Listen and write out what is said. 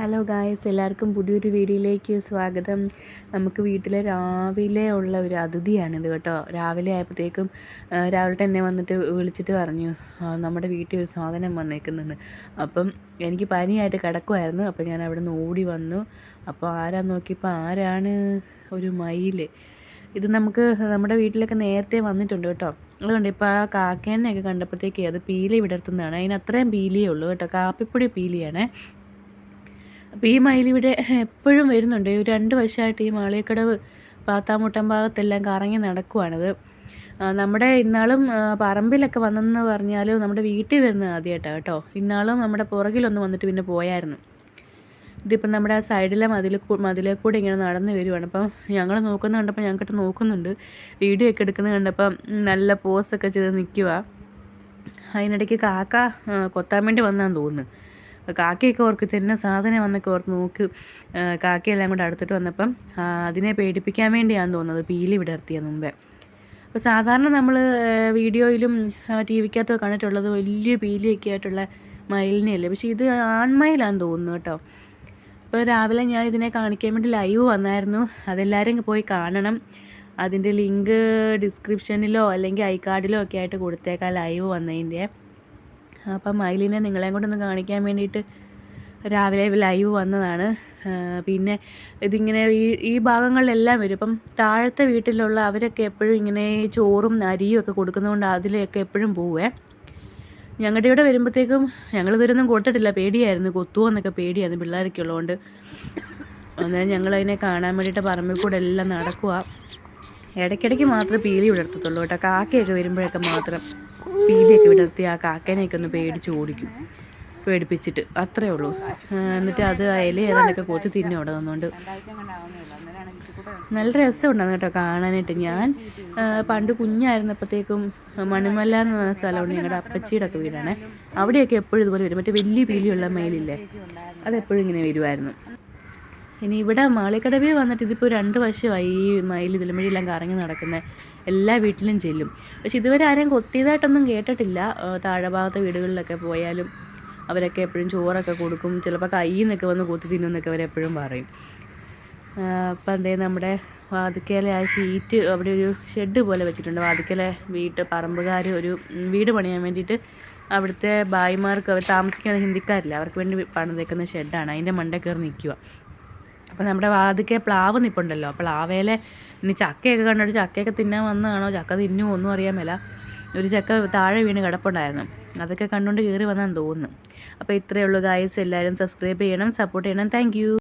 Hello guys, എല്ലാവർക്കും പുതിയൊരു വീഡിയോയിലേക്ക് സ്വാഗതം. നമുക്ക് വീട്ടിലെ രാവിലെ ഉള്ള ഒരു അതിഥിയാണിത് കേട്ടോ. രാവിലെ ആയപ്പോഴത്തേക്കും രാവിലെ തന്നെ വന്നിട്ട് വിളിച്ചിട്ട് പറഞ്ഞു നമ്മുടെ വീട്ടിൽ ഒരു സാധനം വന്നേക്കുന്നെന്ന്. അപ്പം എനിക്ക് പനിയായിട്ട് കിടക്കുമായിരുന്നു. അപ്പം ഞാൻ അവിടെ നിന്ന് ഓടി വന്നു. അപ്പോൾ ആരാന്ന് നോക്കിയപ്പോൾ ആരാണ്, ഒരു മയിൽ. ഇത് നമുക്ക് നമ്മുടെ വീട്ടിലൊക്കെ നേരത്തെ വന്നിട്ടുണ്ട് കേട്ടോ. അതുകൊണ്ട് ഇപ്പോൾ ആ കാക്കേനെയൊക്കെ കണ്ടപ്പോഴത്തേക്ക് അത് പീലി വിടർത്തുന്നതാണ്. അതിന് അത്രയും പീലിയേ ഉള്ളൂ കേട്ടോ. കാപ്പിപ്പൊടി പീലിയാണേ. അപ്പോൾ ഈ മയിലിവിടെ എപ്പോഴും വരുന്നുണ്ട്. 2 വർഷമായിട്ട് ഈ മാളികക്കടവ് പാത്താമുട്ടം ഭാഗത്തെല്ലാം കറങ്ങി നടക്കുവാണിത്. നമ്മുടെ ഇന്നാളും പറമ്പിലൊക്കെ വന്നെന്ന് പറഞ്ഞാലും നമ്മുടെ വീട്ടിൽ വരുന്നത് ആദ്യമായിട്ടാണ് കേട്ടോ. ഇന്നാളും നമ്മുടെ പുറകിലൊന്ന് വന്നിട്ട് പിന്നെ പോയായിരുന്നു. ഇതിപ്പം നമ്മുടെ ആ സൈഡിലെ മതിലേ കൂടെ ഇങ്ങനെ നടന്ന് വരുവാണ്. അപ്പം ഞങ്ങൾ നോക്കുന്നത് കണ്ടപ്പോൾ ഞങ്ങൾക്കിട്ട് നോക്കുന്നുണ്ട്. വീഡിയോ ഒക്കെ എടുക്കുന്നത് കണ്ടപ്പം നല്ല പോസൊക്കെ ചെയ്ത് നിൽക്കുക. അതിനിടയ്ക്ക് കാക്ക കൊത്താൻ വേണ്ടി വന്നാന്ന് തോന്നുന്നു. കാക്കയൊക്കെ ഓർക്ക് തന്നെ സാധനം വന്നൊക്കെ ഓർത്ത് നോക്ക്. കാക്കയെല്ലാം കൂടെ അടുത്തിട്ട് വന്നപ്പം അതിനെ പേടിപ്പിക്കാൻ വേണ്ടിയാണെന്ന് തോന്നുന്നത് പീലി വിടർത്തിയ മുമ്പേ. അപ്പോൾ സാധാരണ നമ്മൾ വീഡിയോയിലും ടി വിക്കകത്തൊക്കെ കണ്ടിട്ടുള്ളത് വലിയ പീലിയൊക്കെ ആയിട്ടുള്ള മയിലിനെയല്ലേ. പക്ഷേ ഇത് ആൺമയിലാണെന്ന് തോന്നുന്നു കേട്ടോ. ഇപ്പോൾ രാവിലെ ഞാൻ ഇതിനെ കാണിക്കാൻ വേണ്ടി ലൈവ് വന്നായിരുന്നു. അതെല്ലാവരും പോയി കാണണം. അതിൻ്റെ ലിങ്ക് ഡിസ്ക്രിപ്ഷനിലോ അല്ലെങ്കിൽ ഐ കാർഡിലോ ഒക്കെ ആയിട്ട് കൊടുത്തേക്കാം, ലൈവ് വന്നതിൻ്റെ. അപ്പം മയിലിനെ നിങ്ങളെയും കൊണ്ടൊന്ന് കാണിക്കാൻ വേണ്ടിയിട്ട് രാവിലെ ലൈവ് വന്നതാണ്. പിന്നെ ഇതിങ്ങനെ ഈ ഭാഗങ്ങളിലെല്ലാം വരും. ഇപ്പം താഴത്തെ വീട്ടിലുള്ള അവരൊക്കെ എപ്പോഴും ഇങ്ങനെ ചോറും അരിയും ഒക്കെ കൊടുക്കുന്നതുകൊണ്ട് അതിലൊക്കെ എപ്പോഴും പോവേ. ഞങ്ങളുടെ ഇവിടെ വരുമ്പോഴത്തേക്കും ഞങ്ങളിതൊരൊന്നും കൊടുത്തിട്ടില്ല. പേടിയായിരുന്നു, കൊത്തുമോ എന്നൊക്കെ പേടിയായിരുന്നു പിള്ളേരൊക്കെ ഉള്ളതുകൊണ്ട്. അന്നേരം ഞങ്ങളതിനെ കാണാൻ വേണ്ടിയിട്ട് പറമ്പിൽ കൂടെ എല്ലാം നടക്കുക. ഇടയ്ക്കിടയ്ക്ക് മാത്രമേ പീലി വിടർത്തത്തുള്ളൂ കേട്ടോ. കാക്കയൊക്കെ വരുമ്പോഴൊക്കെ മാത്രം പീലിയൊക്കെ വിടർത്തി ആ കാക്കേനെയൊക്കെ ഒന്ന് പേടിപ്പിച്ചിട്ട് അത്രയേ ഉള്ളൂ. എന്നിട്ട് അത് ഇല ഏതാണ്ടൊക്കെ കൊത്തി തിന്നും അവിടെ നിന്നുകൊണ്ട്. നല്ല രസമുണ്ടായിരുന്നു കേട്ടോ കാണാനായിട്ട്. ഞാൻ പണ്ട് കുഞ്ഞായിരുന്നപ്പോഴത്തേക്കും മണിമല എന്ന് പറഞ്ഞ സ്ഥലമുണ്ട്, ഞങ്ങളുടെ അപ്പച്ചിയുടെ ഒക്കെ വീടാണ്. അവിടെയൊക്കെ എപ്പോഴും ഇതുപോലെ വരും. മറ്റേ വലിയ പീലിയുള്ള മയിലില്ലേ, അതെപ്പോഴും ഇങ്ങനെ വരുമായിരുന്നു. ഇനി ഇവിടെ മാളികക്കടവിൽ വന്നിട്ട് ഇതിപ്പോൾ 2 വർഷമായി ഈ മയിൽ ഇതിലുമഴിയെല്ലാം കറങ്ങി നടക്കുന്നത്. എല്ലാ വീട്ടിലും ചെല്ലും. പക്ഷെ ഇതുവരെ ആരെയും കൊത്തിയതായിട്ടൊന്നും കേട്ടിട്ടില്ല. താഴെ ഭാഗത്തെ വീടുകളിലൊക്കെ പോയാലും അവരൊക്കെ എപ്പോഴും ചോറൊക്കെ കൊടുക്കും. ചിലപ്പോൾ കയ്യിൽ നിന്നൊക്കെ വന്ന് കൊത്തി തിന്നുന്നൊക്കെ അവരെപ്പോഴും പറയും. അപ്പം എന്തേ നമ്മുടെ വാതിക്കലെ ആ ഷീറ്റ് അവിടെ ഒരു ഷെഡ് പോലെ വെച്ചിട്ടുണ്ട്. വാതിക്കലെ പറമ്പുകാർ ഒരു വീട് പണിയാൻ വേണ്ടിയിട്ട് അവിടുത്തെ ഭായിമാർക്ക്, അവർ താമസിക്കുന്ന ഹിന്ദിക്കാരില്ല, അവർക്ക് വേണ്ടി പണിതേക്കുന്ന ഷെഡാണ്. അതിൻ്റെ മണ്ടയിൽ കയറി നിൽക്കുക. അപ്പോൾ നമ്മുടെ വാതിക്കെ പ്ലാവ് നിൽപ്പുണ്ടല്ലോ. പ്ലാവേലെ ഇനി ചക്കയൊക്കെ കണ്ടിട്ട് ചക്കയൊക്കെ തിന്നാൻ വന്നതാണോ, ചക്ക തിന്നുമോ ഒന്നും അറിയാൻ മേല. ഒരു ചക്ക താഴെ വീണ് കിടപ്പുണ്ടായിരുന്നു. അതൊക്കെ കണ്ടുകൊണ്ട് കയറി വന്നാന്ന് തോന്നുന്നു. അപ്പോൾ ഇത്രയേ ഉള്ളൂ ഗായ്സ്. എല്ലാവരും സബ്സ്ക്രൈബ് ചെയ്യണം, സപ്പോർട്ട് ചെയ്യണം. താങ്ക്